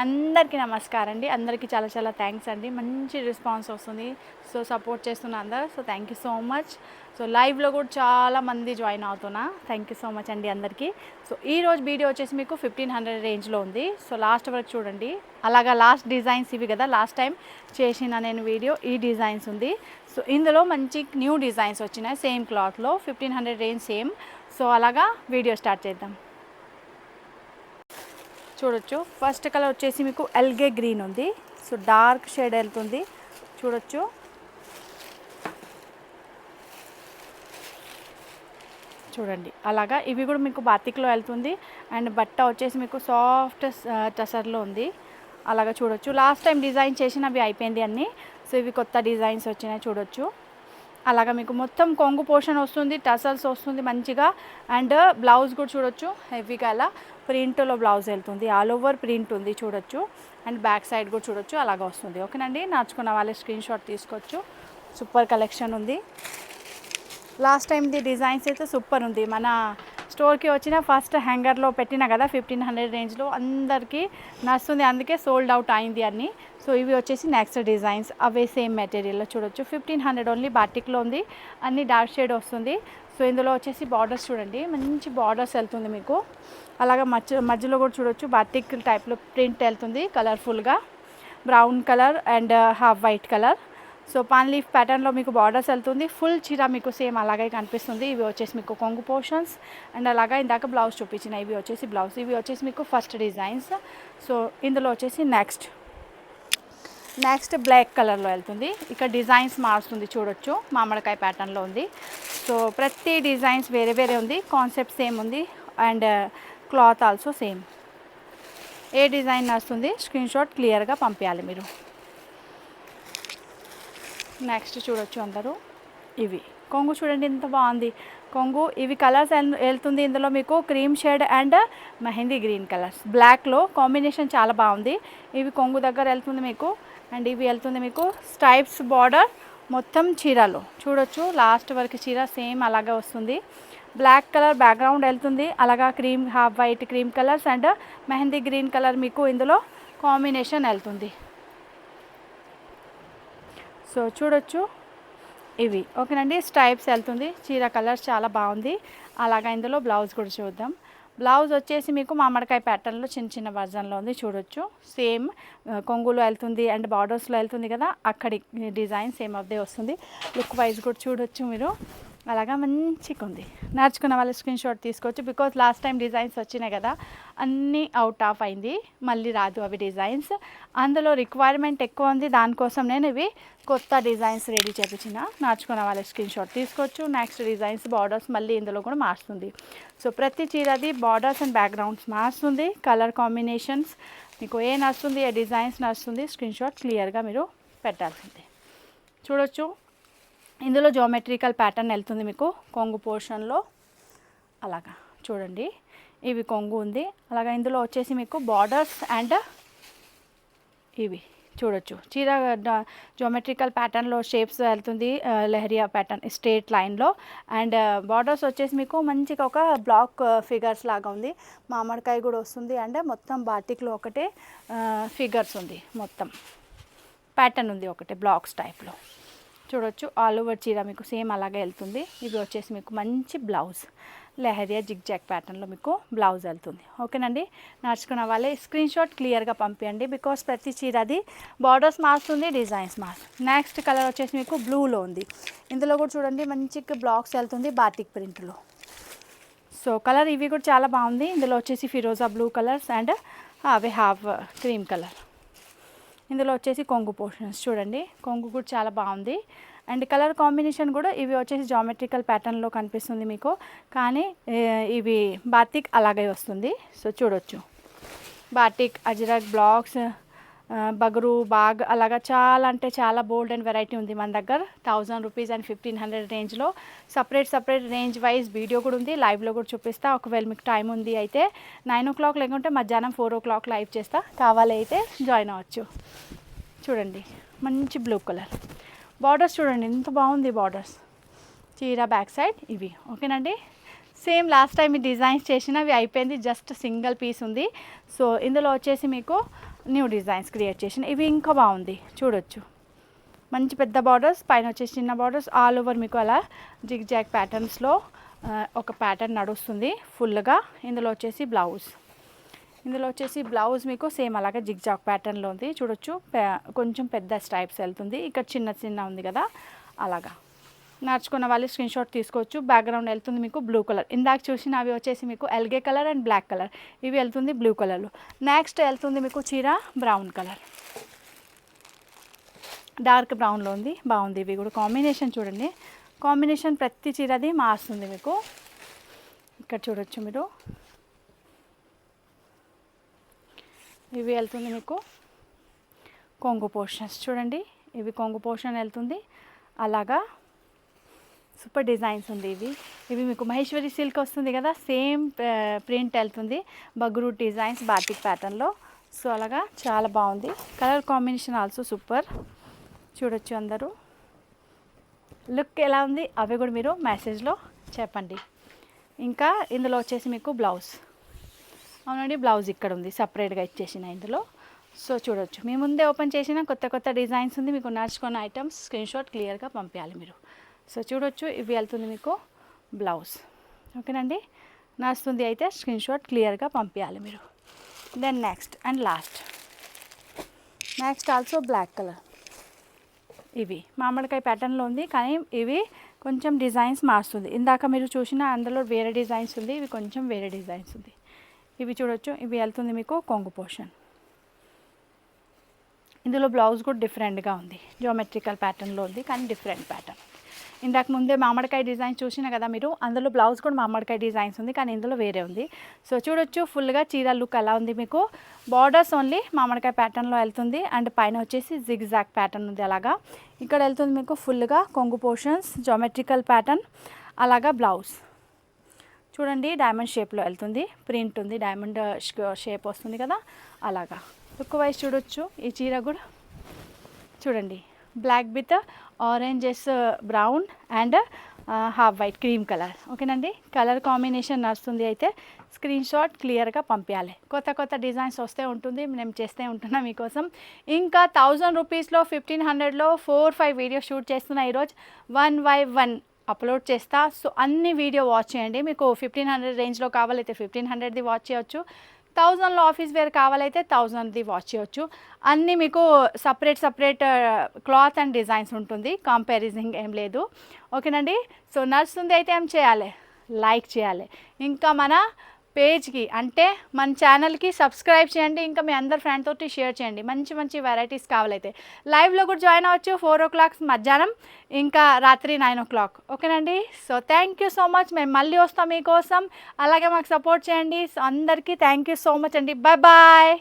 అందరికీ నమస్కారం అండి. అందరికీ చాలా చాలా థ్యాంక్స్ అండి. మంచి రెస్పాన్స్ వస్తుంది. సో సపోర్ట్ చేస్తున్న అందరు. So thank you so much. So లైవ్లో కూడా చాలా మంది జాయిన్ అవుతున్నా. థ్యాంక్ యూ సో మచ్ అండి అందరికీ. సో ఈరోజు వీడియో వచ్చేసి మీకు 1500 రేంజ్లో ఉంది. సో లాస్ట్ వరకు చూడండి. అలాగా లాస్ట్ డిజైన్స్ ఇవి కదా, లాస్ట్ టైం చేసిన నేను వీడియో ఈ డిజైన్స్ ఉంది. సో ఇందులో మంచి న్యూ డిజైన్స్ వచ్చినాయి సేమ్ క్లాత్లో 1500 రేంజ్ సేమ్. సో అలాగా వీడియో స్టార్ట్ చేద్దాం. చూడొచ్చు ఫస్ట్ కలర్ వచ్చేసి మీకు ఎల్గే గ్రీన్ ఉంది. సో డార్క్ షేడ్ వెళ్తుంది చూడొచ్చు. చూడండి అలాగా ఇవి కూడా మీకు బాతిక్లో వెళ్తుంది. అండ్ బట్ట వచ్చేసి మీకు సాఫ్ట్ టసర్లో ఉంది. అలాగా చూడొచ్చు. లాస్ట్ టైం డిజైన్ చేసినవి అయిపోయింది అన్నీ. సో ఇవి కొత్త డిజైన్స్ వచ్చినాయి చూడొచ్చు. అలాగా మీకు మొత్తం కొంగు పోర్షన్ వస్తుంది, టసల్స్ వస్తుంది మంచిగా. అండ్ బ్లౌజ్ కూడా చూడొచ్చు హెవీగా అలా ప్రింట్లో బ్లౌజ్ వెళ్తుంది. ఆల్ ఓవర్ ప్రింట్ ఉంది చూడొచ్చు. అండ్ బ్యాక్ సైడ్ కూడా చూడొచ్చు అలాగా వస్తుంది. ఓకేనండి, నచ్చుకున్న వాళ్ళే స్క్రీన్ షాట్ తీసుకోవచ్చు. సూపర్ కలెక్షన్ ఉంది. లాస్ట్ టైంది డిజైన్స్ అయితే సూపర్ ఉంది. మన స్టోర్కి వచ్చిన ఫస్ట్ హ్యాంగర్లో పెట్టిన కదా 1500 రేంజ్లో అందరికీ నచ్చుతుంది, అందుకే సోల్డ్ అవుట్ అయింది అన్నీ. సో ఇవి వచ్చేసి నెక్స్ట్ డిజైన్స్ అవే సేమ్ మెటీరియల్లో చూడొచ్చు. 1500 ఓన్లీ బాటిక్లో ఉంది, అన్ని డార్క్ షేడ్ వస్తుంది. సో ఇందులో వచ్చేసి బార్డర్స్ చూడండి, మంచి బార్డర్స్ వెళ్తుంది మీకు. అలాగా మధ్యలో కూడా చూడొచ్చు బాటిక్ టైప్లో ప్రింట్ వెళ్తుంది కలర్ఫుల్గా. Brown colour and half white colour. So pan leaf ప్యాటర్న్లో మీకు బార్డర్స్ వెళ్తుంది. ఫుల్ చీర మీకు సేమ్ అలాగే కనిపిస్తుంది. ఇవి వచ్చేసి మీకు కొంగు పోర్షన్స్. అండ్ అలాగా ఇందాక బ్లౌజ్ చూపించిన ఇవి వచ్చేసి బ్లౌజ్. ఇవి వచ్చేసి మీకు ఫస్ట్ డిజైన్స్. సో ఇందులో వచ్చేసి నెక్స్ట్ బ్లాక్ కలర్లో వెళ్తుంది. ఇక్కడ డిజైన్స్ మారుతుంది చూడొచ్చు, మామిడికాయ ప్యాటర్న్లో ఉంది. సో ప్రతి డిజైన్స్ వేరే వేరే ఉంది, కాన్సెప్ట్ సేమ్ ఉంది. And cloth also same. A design వస్తుంది స్క్రీన్ షాట్ క్లియర్గా పంపించాలి మీరు. నెక్స్ట్ చూడొచ్చు అందరూ. ఇవి కొంగు చూడండి ఎంత బాగుంది కొంగు. ఇవి కలర్స్ వెళ్తుంది ఇందులో మీకు cream shade and mehndi green colours. బ్లాక్లో కాంబినేషన్ చాలా బాగుంది. ఇవి కొంగు దగ్గర వెళ్తుంది మీకు. అండ్ ఇవి వెళ్తుంది మీకు స్ట్రైప్స్ బార్డర్ మొత్తం చీరలో చూడొచ్చు. లాస్ట్ వరకు చీర సేమ్ అలాగే వస్తుంది. బ్లాక్ కలర్ బ్యాక్గ్రౌండ్ వెళ్తుంది. అలాగా cream half white cream colours and mehndi green colour మీకు ఇందులో కాంబినేషన్ వెళ్తుంది. సో చూడొచ్చు ఇవి ఓకేనండి. స్ట్రైప్స్ వెళ్తుంది, చీర కలర్స్ చాలా బాగుంది. అలాగా ఇందులో బ్లౌజ్ కూడా చూద్దాం. బ్లౌజ్ వచ్చేసి మీకు మామిడికాయ ప్యాటర్న్లో చిన్న చిన్న వర్జన్లో ఉంది చూడొచ్చు. సేమ్ కొంగులో వెళ్తుంది అండ్ బార్డర్స్లో వెళ్తుంది కదా, అక్కడి డిజైన్ సేమ్ అదే వస్తుంది. లుక్ వైజ్ కూడా చూడొచ్చు మీరు. అలాగా మంచిగా ఉంది. నడుచుకున్న వాళ్ళు స్క్రీన్ షాట్ తీసుకోవచ్చు. బికాజ్ లాస్ట్ టైం డిజైన్స్ వచ్చినాయి కదా, అన్నీ అవుట్ ఆఫ్ అయింది, మళ్ళీ రాదు అవి డిజైన్స్. అందులో రిక్వైర్మెంట్ ఎక్కువ ఉంది, దానికోసం నేను ఇవి కొత్త డిజైన్స్ రెడీ చేయించిన. నడుచుకున్న వాళ్ళ స్క్రీన్ షాట్ తీసుకోవచ్చు. నెక్స్ట్ డిజైన్స్ బార్డర్స్ మళ్ళీ ఇందులో కూడా మారుస్తుంది. సో ప్రతి చీరది బార్డర్స్ అండ్ బ్యాక్గ్రౌండ్స్ మారుస్తుంది. కలర్ కాంబినేషన్స్ మీకు ఏ నచ్చుతుంది, ఏ డిజైన్స్ నచ్చుతుంది స్క్రీన్ షాట్ క్లియర్గా మీరు పెట్టాల్సిందే. చూడొచ్చు ఇందులో జామెట్రికల్ ప్యాటర్న్ వెళ్తుంది మీకు కొంగు పోర్షన్లో. అలాగా చూడండి ఇవి కొంగు ఉంది. అలాగా ఇందులో వచ్చేసి మీకు బార్డర్స్ అండ్ ఇవి చూడొచ్చు. చీర జామెట్రికల్ ప్యాటర్న్లో షేప్స్ వెళ్తుంది, లెహరియా ప్యాటర్న్ స్ట్రేట్ లైన్లో. అండ్ బార్డర్స్ వచ్చేసి మీకు మంచిగా ఒక బ్లాక్ ఫిగర్స్ లాగా ఉంది. మామిడికాయ కూడా వస్తుంది. అండ్ మొత్తం బాటిక్లో ఒకటే ఫిగర్స్ ఉంది, మొత్తం ప్యాటర్న్ ఉంది ఒకటే బ్లాక్స్ టైప్లో చూడొచ్చు. ఆల్ ఓవర్ చీర మీకు సేమ్ అలాగే వెళ్తుంది. ఇవి వచ్చేసి మీకు మంచి బ్లౌజ్ లెహరియా జిగ్ జాగ్ ప్యాటర్న్లో మీకు బ్లౌజ్ వెళ్తుంది. ఓకేనండి, నడుచుకున్న వాళ్ళే స్క్రీన్ షాట్ క్లియర్గా పంపించండి. బికాస్ ప్రతి చీర అది బార్డర్స్ మారుతుంది, డిజైన్స్ మారుతుంది. నెక్స్ట్ కలర్ వచ్చేసి మీకు బ్లూలో ఉంది. ఇందులో కూడా చూడండి మంచిగా బ్లాక్స్ వెళ్తుంది బాటిక్ ప్రింట్లో. సో కలర్ ఇవి కూడా చాలా బాగుంది. ఇందులో వచ్చేసి ఫిరోజా బ్లూ కలర్స్ అండ్ అవి హాఫ్ క్రీమ్ కలర్. ఇందులో వచ్చేసి కొంగు పోర్షన్స్ చూడండి, కొంగు కూడా చాలా బాగుంది. అండ్ కలర్ కాంబినేషన్ కూడా ఇవి వచ్చేసి జామెట్రికల్ ప్యాటర్న్లో కనిపిస్తుంది మీకు, కానీ ఇవి బాతిక్ అలాగే వస్తుంది. సో చూడొచ్చు బాటిక్ అజ్రక్ బ్లాక్స్ బగరు బాగ్ అలాగా చాలా అంటే చాలా బోల్డ్ అండ్ వెరైటీ ఉంది మన దగ్గర. 1000 రూపీస్ అండ్ 1500 రేంజ్లో సపరేట్ రేంజ్ వైజ్ వీడియో కూడా ఉంది, లైవ్లో కూడా చూపిస్తా. ఒకవేళ మీకు టైం ఉంది అయితే 9 o'clock లేకుంటే మధ్యాహ్నం 4 o'clock లైవ్ చేస్తా, కావాలి అయితే జాయిన్ అవ్వచ్చు. చూడండి మంచి బ్లూ కలర్ బార్డర్స్ చూడండి ఎంత బాగుంది బార్డర్స్. చీర బ్యాక్ సైడ్ ఇవి ఓకేనండి. సేమ్ లాస్ట్ టైం ఈ డిజైన్స్ చేసినవి అయిపోయింది, జస్ట్ సింగిల్ పీస్ ఉంది. సో ఇందులో వచ్చేసి మీకు న్యూ డిజైన్స్ క్రియేట్ చేసిన. ఇవి ఇంకా బాగుంది చూడొచ్చు. మంచి పెద్ద బార్డర్స్, పైన వచ్చేసి చిన్న బార్డర్స్, ఆల్ ఓవర్ మీకు అలా జిగ్ జాగ్ ప్యాటర్న్స్లో ఒక ప్యాటర్న్ నడుస్తుంది ఫుల్గా. ఇందులో వచ్చేసి బ్లౌజ్ మీకు సేమ్ అలాగే జిగ్ జాగ్ ప్యాటర్న్లో ఉంది చూడొచ్చు. కొంచెం పెద్ద స్ట్రైప్స్ వెళ్తుంది, ఇక్కడ చిన్న ఉంది కదా అలాగా. నడుచుకున్న వాళ్ళు స్క్రీన్ షాట్ తీసుకోవచ్చు. బ్యాక్గ్రౌండ్ వెళ్తుంది మీకు బ్లూ కలర్. ఇందాక చూసిన అవి వచ్చేసి మీకు ఎల్గే కలర్ అండ్ బ్లాక్ కలర్, ఇవి వెళ్తుంది బ్లూ కలర్లో. నెక్స్ట్ వెళ్తుంది మీకు చీర బ్రౌన్ కలర్, డార్క్ బ్రౌన్లో ఉంది, బాగుంది. ఇవి కూడా కాంబినేషన్ చూడండి, కాంబినేషన్ ప్రతి చీరది మారుస్తుంది మీకు. ఇక్కడ చూడొచ్చు మీరు, ఇవి వెళ్తుంది మీకు కొంగు పోర్షన్స్ చూడండి, ఇవి కొంగు పోర్షన్ వెళ్తుంది అలాగా. సూపర్ డిజైన్స్ ఉంది. ఇవి మీకు మహేశ్వరి సిల్క్ వస్తుంది కదా, సేమ్ ప్రింట్ వెళ్తుంది, బగ్రూ డిజైన్స్ బాటిక్ ప్యాటర్న్లో. సో అలాగా చాలా బాగుంది. Colour combination also super. చూడొచ్చు అందరూ లుక్ ఎలా ఉంది అవి కూడా మీరు మెసేజ్లో చెప్పండి. ఇంకా ఇందులో వచ్చేసి మీకు బ్లౌజ్, అవునండి బ్లౌజ్ ఇక్కడ ఉంది సపరేట్గా ఇచ్చేసిన ఇందులో. సో చూడొచ్చు, మీ ముందే ఓపెన్ చేసిన కొత్త డిజైన్స్ ఉంది. మీకు నడుచుకున్న ఐటమ్స్ స్క్రీన్ షాట్ క్లియర్గా పంపించాలి మీరు. సో చూడొచ్చు, ఇవి వెళ్తుంది మీకు బ్లౌజ్. ఓకేనండి, నడుస్తుంది అయితే స్క్రీన్ షాట్ క్లియర్గా పంపించాలి మీరు. Then next and next also black colour. ఇవి మామిడికాయ ప్యాటర్న్లో ఉంది, కానీ ఇవి కొంచెం డిజైన్స్ మారుస్తుంది. ఇందాక మీరు చూసిన అందులో వేరే డిజైన్స్ ఉంది, ఇవి కొంచెం వేరే డిజైన్స్ ఉంది. ఇవి చూడొచ్చు, ఇవి వెళ్తుంది మీకు కొంగు పోర్షన్. ఇందులో బ్లౌజ్ కూడా డిఫరెంట్గా ఉంది, జియోమెట్రికల్ ప్యాటర్న్లో ఉంది కానీ డిఫరెంట్ ప్యాటర్న్. ఇందాక ముందే మామిడికాయ డిజైన్స్ చూసిన కదా మీరు, అందులో బ్లౌజ్ కూడా మామిడికాయ డిజైన్స్ ఉంది కానీ ఇందులో వేరే ఉంది. సో చూడొచ్చు ఫుల్గా చీర లుక్ ఎలా ఉంది మీకు. బార్డర్స్ ఓన్లీ మామిడికాయ ప్యాటర్న్లో వెళ్తుంది అండ్ పైన వచ్చేసి జిగ్ జాగ్ ప్యాటర్న్ ఉంది అలాగా. ఇక్కడ వెళ్తుంది మీకు ఫుల్గా కొంగు పోర్షన్స్, జియోమెట్రికల్ ప్యాటర్న్ అలాగా. బ్లౌజ్ చూడండి డైమండ్ షేప్లో వెళ్తుంది, ప్రింట్ ఉంది, డైమండ్ షేప్ వస్తుంది కదా అలాగా. లుక్ వైజ్ చూడొచ్చు. ఈ చీర కూడా చూడండి, black with oranges brown and half white cream colour. ఓకేనండి, కలర్ కాంబినేషన్ నడుస్తుంది అయితే స్క్రీన్ షాట్ క్లియర్గా పంపించాలి. కొత్త డిజైన్స్ వస్తే ఉంటుంది, మేము చేస్తూ ఉంటున్నాం మీకోసం. ఇంకా 1000 రూపీస్లో 1500లో 4-5 వీడియోస్ షూట్ చేస్తున్నా ఈరోజు, 1 by 1 అప్లోడ్ చేస్తా. సో అన్ని వీడియో వాచ్ చేయండి. మీకు 1500 రేంజ్లో కావాలైతే 1500ది వాచ్ చేయొచ్చు, 1000లో ఆఫీస్ వేర్ కావాలైతే 1000ది వాచ్ చేయొచ్చు. అన్నీ మీకు సపరేట్ క్లాత్ అండ్ డిజైన్స్ ఉంటుంది, కంపారిజన్ ఏం లేదు. ఓకేనండి, సో నడుస్తుంది అయితే ఏం చేయాలి, లైక్ చేయాలి. ఇంకా మన పేజ్కి అంటే మన ఛానల్కి సబ్స్క్రైబ్ చేయండి. ఇంకా మీ అందరు ఫ్రెండ్ తోటి షేర్ చేయండి. మంచి వెరైటీస్ కావాలైతే లైవ్లో కూడా జాయిన్ అవ్వచ్చు 4 o'clock మధ్యాహ్నం, ఇంకా రాత్రి 9 o'clock. ఓకేనండి, so thank you so much. మేము మళ్ళీ వస్తాం మీకోసం, అలాగే మాకు సపోర్ట్ చేయండి. సో అందరికీ థ్యాంక్ యూ సో మచ్ అండి. బాయ్.